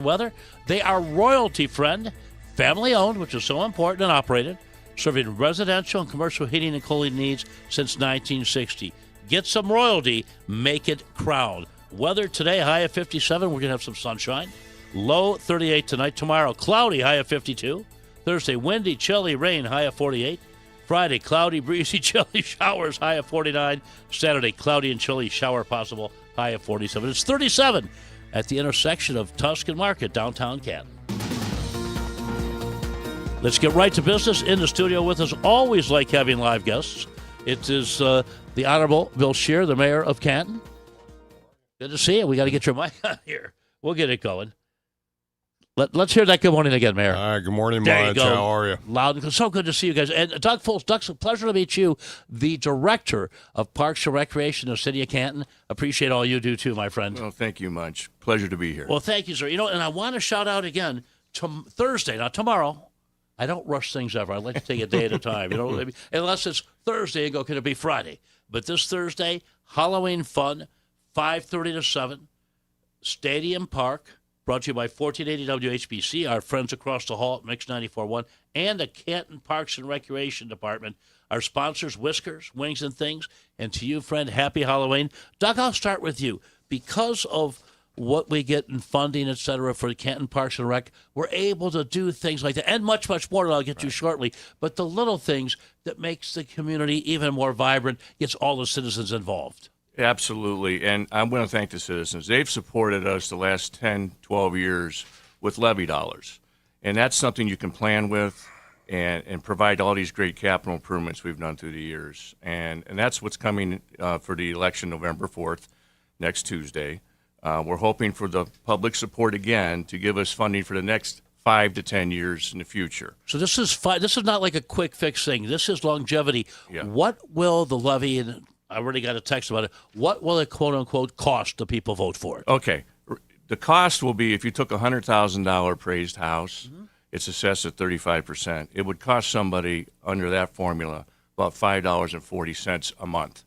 weather. They are royalty, friend, family owned, which is so important, and operated, serving residential and commercial heating and cooling needs since 1960. Get some royalty, make it Crown. Weather today, high of 57. We're going to have some sunshine. Low 38 tonight. Tomorrow, cloudy, high of 52. Thursday, windy, chilly, rain, high of 48. Friday, cloudy, breezy, chilly showers, high of 49. Saturday, cloudy and chilly, shower possible, high of 47. It's 37 at the intersection of Tusk and Market, downtown Canton. Let's get right to business. In the studio with us, always like having live guests. It is the Honorable Bill Sherer, the mayor of Canton. Good to see you. We got to get your mic on here. We'll get it going. Let's hear that good morning again, Mayor. All right, good morning, There Mike. you go. How are you? Loud. So good to see you guys. And Doug Foltz, Doug, it's a pleasure to meet you, the Director of Parks and Recreation of the City of Canton. Appreciate all you do, too, my friend. Well, thank you much. Pleasure to be here. Well, thank you, sir. You know, and I want to shout out again to Thursday, not tomorrow. I don't rush things ever. I like to take a day at a time, unless it's Thursday and go, can it be Friday? But this Thursday, Halloween fun, 5:30 to 7, Stadium Park, brought to you by 1480 WHBC, our friends across the hall at Mix 94.1, and the Canton Parks and Recreation Department. Our sponsors, Whiskers, Wings and Things, and to you, friend, happy Halloween. Doug, I'll start with you. Because of what we get in funding, et cetera, for the Canton Parks and Rec, we're able to do things like that, and much, much more that I'll get to shortly. But the little things that makes the community even more vibrant, gets all the citizens involved. Absolutely. And I want to thank the citizens. They've supported us the last 10, 12 years with levy dollars. And that's something you can plan with and provide all these great capital improvements we've done through the years. And that's what's coming for the election November 4th, next Tuesday. We're hoping for the public support again to give us funding for the next 5 to 10 years in the future. So this is this is not like a quick fix thing. This is longevity. Yeah. What will the levy, and I already got a text about it, what will it, quote unquote, cost the people vote for it? Okay. The cost will be, if you took a $100,000 appraised house, it's assessed at 35%. It would cost somebody under that formula about $5.40 a month.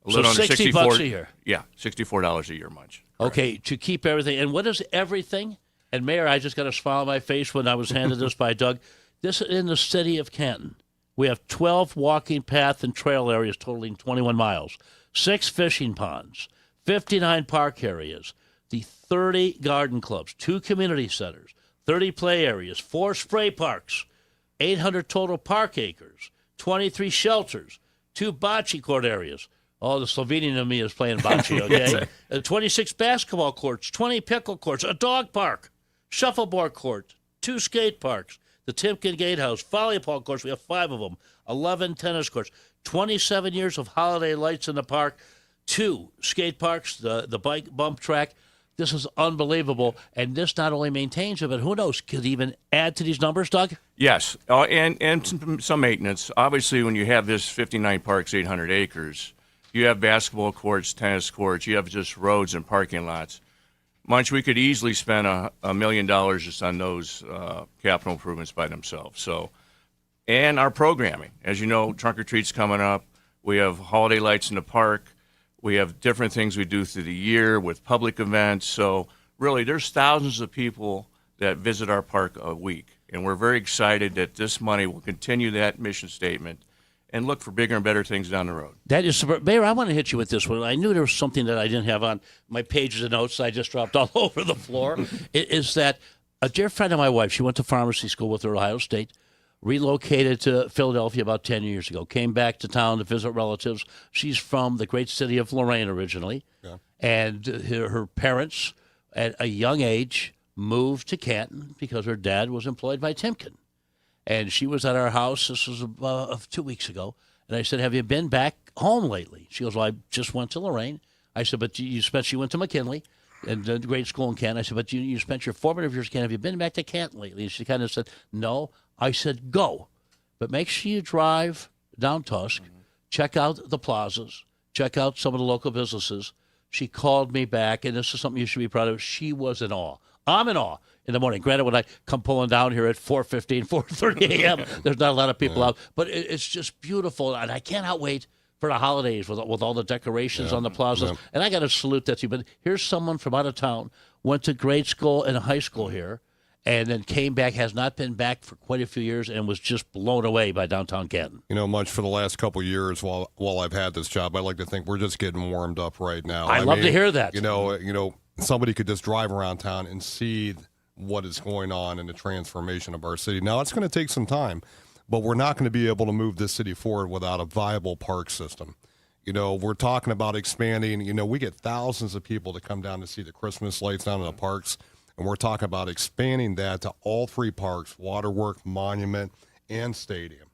A So little under $60 a year. Yeah, $64 a year much. Okay, to keep everything. And what is everything? And Mayor, I just got a smile on my face when I was handed this by Doug. This is in the city of Canton. We have 12 walking path and trail areas totaling 21 miles, 6 fishing ponds, 59 park areas, the 30 garden clubs, 2 community centers, 30 play areas, 4 spray parks, 800 total park acres, 23 shelters, 2 bocce court areas. Oh, the Slovenian in me is playing bocce, okay? 26 basketball courts, 20 pickle courts, a dog park, shuffleboard court, 2 skate parks, the Timken Gatehouse, volleyball courts, we have 5 of them, 11 tennis courts, 27 years of holiday lights in the park, 2 skate parks, the bike bump track. This is unbelievable, and this not only maintains it, but who knows, could even add to these numbers, Doug? Yes, and some maintenance. Obviously, when you have this 59 parks, 800 acres, you have basketball courts, tennis courts, you have just roads and parking lots. Munch, we could easily spend $1 million just on those capital improvements by themselves. So, and our programming. As you know, Trunk or Treat's coming up. We have holiday lights in the park. We have different things we do through the year with public events. So really, there's thousands of people that visit our park a week. And we're very excited that this money will continue that mission statement and look for bigger and better things down the road. That is, Mayor, I want to hit you with this one. I knew there was something that I didn't have on my pages of notes I just dropped all over the floor. Is that a dear friend of my wife, she went to pharmacy school with her at Ohio State, relocated to Philadelphia about 10 years ago, came back to town to visit relatives. She's from the great city of Lorraine originally, and her parents, at a young age, moved to Canton because her dad was employed by Timken. And she was at our house, this was 2 weeks ago, and I said, have you been back home lately? She goes, well, I just went to Lorraine. I said, but she went to McKinley, and the great school in Canton. I said, but you spent your formative years in Canton. Have you been back to Canton lately? And she kind of said, no. I said, go. But make sure you drive down Tusk, check out the plazas, check out some of the local businesses. She called me back, and this is something you should be proud of. She was in awe. I'm in awe in the morning. Granted, when I come pulling down here at 4:30 a.m., there's not a lot of people out. But it's just beautiful, and I cannot wait for the holidays with all the decorations on the plazas. And I got to salute that to you. But here's someone from out of town, went to grade school and high school here, and then came back, has not been back for quite a few years, and was just blown away by downtown Canton. Much for the last couple of years while I've had this job, I like to think we're just getting warmed up right now. I love to hear that. Somebody could just drive around town and see what is going on in the transformation of our city. Now, it's going to take some time, but we're not going to be able to move this city forward without a viable park system. We're talking about expanding. We get thousands of people to come down to see the Christmas lights down in the parks, and we're talking about expanding that to all 3 parks, Waterworks, Monument, and Stadium.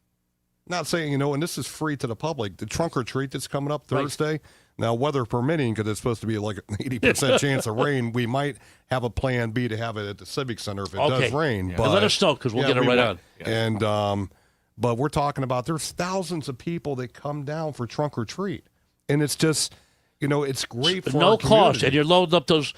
Not saying, and this is free to the public, the trunk or treat that's coming up Thursday. Right. Now, weather permitting, because it's supposed to be like an 80% chance of rain, we might have a plan B to have it at the Civic Center if it does rain. Yeah. But let us know, because we'll get it right on. Yeah. And but we're talking about there's thousands of people that come down for trunk or treat, and it's just, it's great for no our cost, and you're loading up those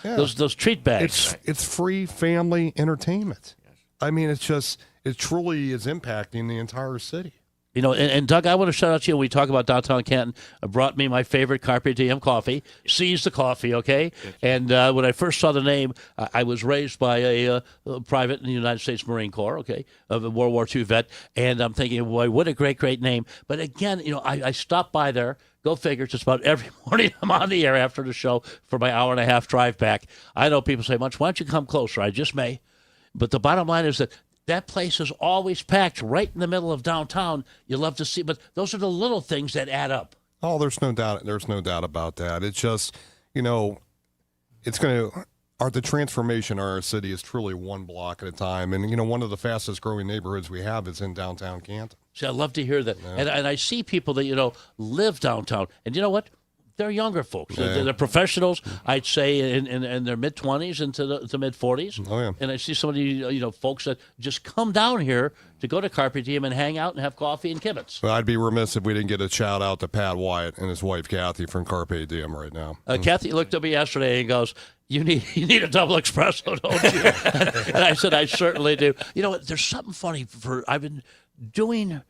treat bags. It's free family entertainment. Yes. I mean, it truly is impacting the entire city. And Doug, I want to shout out to you. We talk about downtown Canton. Brought me my favorite Carpe Diem coffee. Seize the coffee, okay? And when I first saw the name, I was raised by a private in the United States Marine Corps, okay, of a World War II vet. And I'm thinking, boy, what a great name. But again, I stopped by there. Go figure, just about every morning I'm on the air after the show for my hour-and-a-half drive back. I know people say, Munch, why don't you come closer? I just may. But the bottom line is that place is always packed right in the middle of downtown. You love to see, but those are the little things that add up. Oh, there's no doubt. There's no doubt about that. It's just, it's going to. The transformation of our city is truly one block at a time, and one of the fastest growing neighborhoods we have is in downtown Canton. See, I love to hear that, and I see people that live downtown, and you know what? They're younger folks. Yeah. They're professionals, I'd say, in their mid-20s into the mid-40s. Oh, yeah. And I see some of the folks that just come down here to go to Carpe Diem and hang out and have coffee and kibitz. Well, I'd be remiss if we didn't get a shout-out to Pat Wyatt and his wife, Kathy, from Carpe Diem right now. Kathy looked at me yesterday and goes, you need a double espresso, don't you? And I said, I certainly do. There's something funny. I've been doing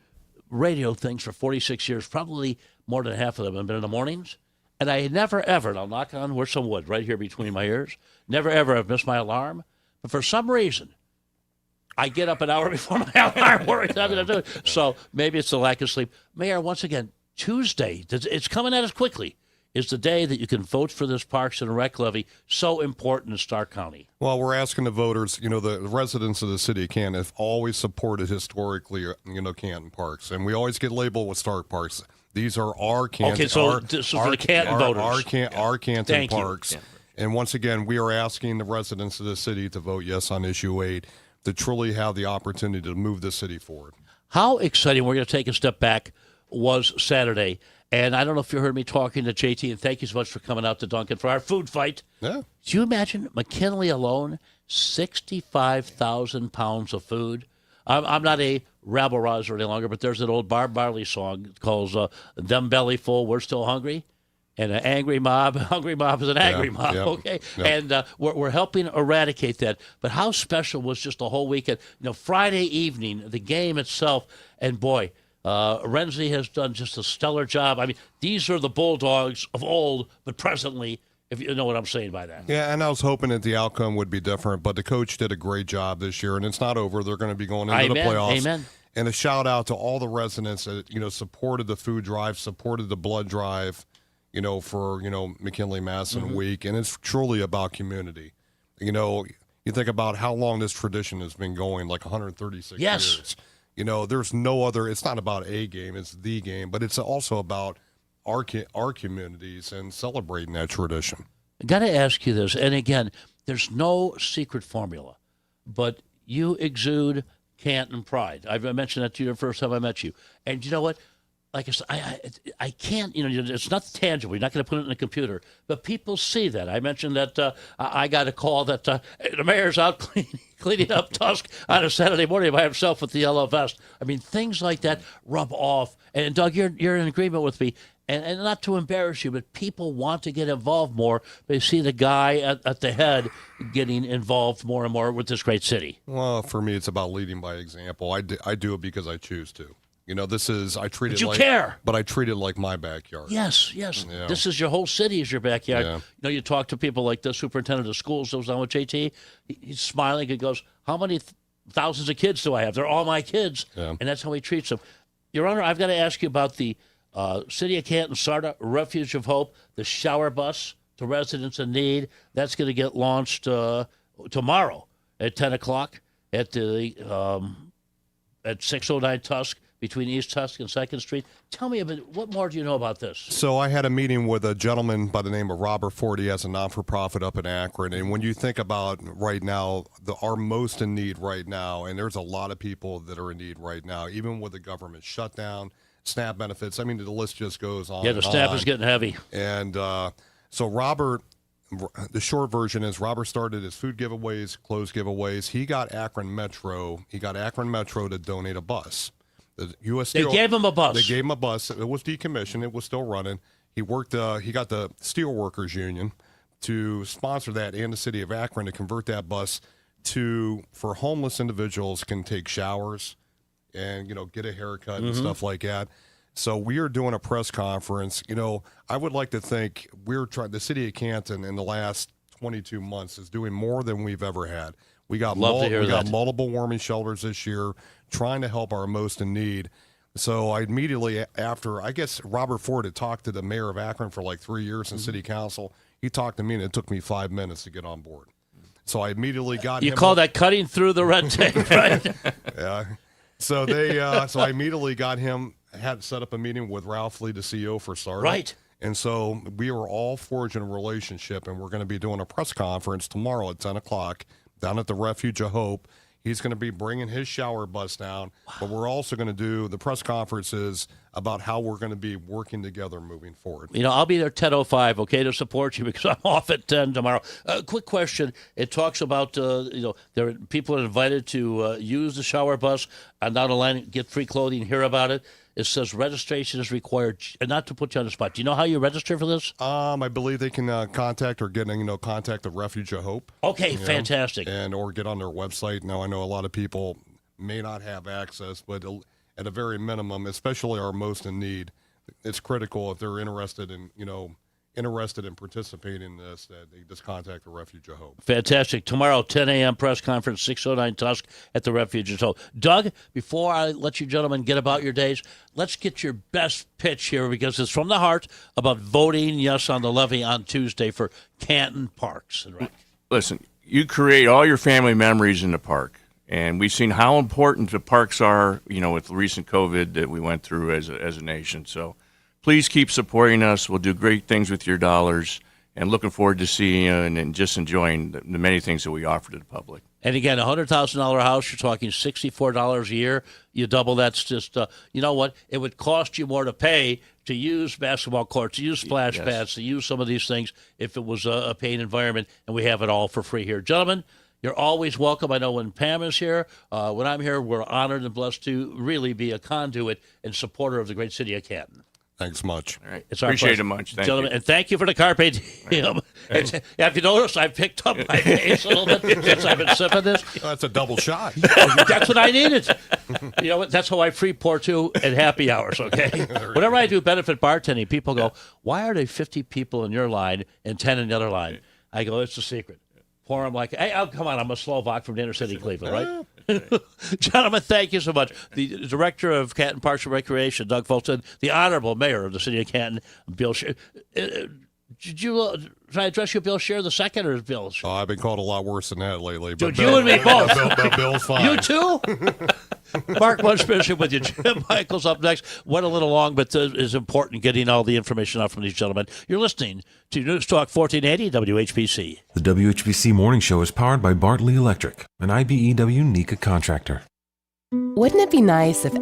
radio things for 46 years. Probably more than half of them have been in the mornings. And I never, ever, and I'll knock on some wood right here between my ears, never, ever have missed my alarm. But for some reason, I get up an hour before my alarm works. So maybe it's the lack of sleep. Mayor, once again, Tuesday, it's coming at us quickly, is the day that you can vote for this Parks and Rec levy, so important in Stark County. Well, we're asking the voters, the residents of the city of Canton have always supported historically, Canton parks. And we always get labeled with Stark Parks. These are our Canton. Okay, so for the Canton voters. Our Canton Thank parks. You. And once again, we are asking the residents of the city to vote yes on issue 8 to truly have the opportunity to move the city forward. How exciting, we're going to take a step back, was Saturday. And I don't know if you heard me talking to JT, and thank you so much for coming out to Duncan for our food fight. Yeah. Do you imagine McKinley alone, 65,000 pounds of food? I'm not a rabble-rouser any longer, but there's an old Barb Marley song called Them Belly Full, We're Still Hungry. And an angry mob, hungry mob is an angry mob, okay? Yep. And we're helping eradicate that. But how special was just the whole weekend? Friday evening, the game itself, and boy, Renzi has done just a stellar job. I mean, these are the Bulldogs of old, but presently, if you know what I'm saying by that. Yeah, and I was hoping that the outcome would be different, but the coach did a great job this year, and it's not over. They're going to be going into the playoffs. Amen. And a shout-out to all the residents that, supported the food drive, supported the blood drive, for, McKinley Madison Week, and it's truly about community. You think about how long this tradition has been going, like 136 years. There's no other, it's not about a game, it's the game, but it's also about our communities and celebrating that tradition. I got to ask you this, and again, there's no secret formula, but you exude Canton pride. I mentioned that to you the first time I met you, and you know what? Like I said, I can't, it's not tangible. You're not going to put it in a computer, but people see that. I mentioned that I got a call that the mayor's out cleaning up Tusk on a Saturday morning by himself with the yellow vest. I mean, things like that rub off. And Doug, you're in agreement with me. And not to embarrass you, but people want to get involved more. They see the guy at the head getting involved more and more with this great city. Well, for me, it's about leading by example. I do it because I choose to. I treat But it you like, care. but I treat it like my backyard. Yes. Yeah. This is your whole city is your backyard. Yeah. You talk to people like the superintendent of schools that was on with JT. He's smiling and goes, how many thousands of kids do I have? They're all my kids. Yeah. And that's how he treats them. Your Honor, I've got to ask you about the City of Canton SARTA Refuge of Hope, the shower bus to residents in need. That's going to get launched tomorrow at 10 o'clock at 609 Tusk, between East Tusk and 2nd Street. Tell me a bit, what more do you know about this? So I had a meeting with a gentleman by the name of Robert Ford. He has a non-for-profit up in Akron. And when you think about right now, our most in need right now, and there's a lot of people that are in need right now, even with the government shutdown, SNAP benefits. I mean, the list just goes on. Yeah, the SNAP is getting heavy. And so Robert, the short version is Robert started his food giveaways, clothes giveaways. He got Akron Metro to donate a bus. The U.S. They gave him a bus. They gave him a bus. It was decommissioned. It was still running. He worked. He got the Steelworkers Union to sponsor that, and the city of Akron to convert that bus for homeless individuals can take showers and get a haircut and stuff like that. So we are doing a press conference. I would like to think the city of Canton in the last 22 months is doing more than we've ever had. We got multiple warming shelters this year, trying to help our most in need. So I immediately after, I guess Robert Ford had talked to the mayor of Akron for like 3 years in city council. He talked to me, and it took me 5 minutes to get on board. So I immediately got You call that cutting through the red tape, right? Yeah. So so I immediately got him, had set up a meeting with Ralph Lee, the CEO for SARTA. Right. And so we were all forging a relationship, and we're going to be doing a press conference tomorrow at 10 o'clock down at the Refuge of Hope. He's going to be bringing his shower bus down, but we're also going to do the press conferences about how we're going to be working together moving forward. I'll be there 10:05, okay, to support you because I'm off at 10 tomorrow. Quick question. It talks about, people are invited to use the shower bus and down the line get free clothing, hear about it. It says registration is required, and not to put you on the spot. Do you know how you register for this? I believe they can contact the Refuge of Hope. Okay, fantastic. Or get on their website. Now, I know a lot of people may not have access, but at a very minimum, especially our most in need, it's critical if they're interested in participating in this, that they just contact the Refuge of Hope. Fantastic. Tomorrow, 10 a.m. press conference, 609 Tusk at the Refuge of Hope. Doug, before I let you gentlemen get about your days, let's get your best pitch here because it's from the heart about voting yes on the levy on Tuesday for Canton Parks and Rec. Listen, you create all your family memories in the park. And we've seen how important the parks are, with the recent COVID that we went through as a nation. So please keep supporting us. We'll do great things with your dollars, and looking forward to seeing you and just enjoying the many things that we offer to the public. And again, a $100,000 house, you're talking $64 a year. You double that's just, you know what? It would cost you more to pay to use basketball courts, to use splash pads, to use some of these things if it was a paying environment, and we have it all for free here. Gentlemen, you're always welcome. I know when Pam is here, when I'm here, we're honored and blessed to really be a conduit and supporter of the great city of Canton. Thanks much. All right. It's our Appreciate pleasure. it much. Thank Gentlemen, you. and thank you for the carpe diem. If you notice, I've picked up my pace a little bit since I've been sipping this. That's a double shot. That's what I needed. You know what? That's how I Freeport too at happy hours, okay? Whenever I do benefit bartending, people go, why are there 50 people in your line and 10 in the other line? I go, it's a secret. Pour them like, hey, come on, I'm a Slovak from the inner city Cleveland, right? Gentlemen, thank you so much. The director of Canton Parks and Recreation, Doug Foltz, and the honorable mayor of the city of Canton, Bill Sherer. Did you try to address you, Bill Sherer, the second, or Bill? Oh, I've been called a lot worse than that lately. Dude, you and me both. Bill's fine. You too? Mark, much finishing with you. Jim Michael's up next. Went a little long, but is important getting all the information out from these gentlemen. You're listening to News Talk 1480 WHPC. The WHPC Morning Show is powered by Bartley Electric, an IBEW NECA contractor. Wouldn't it be nice if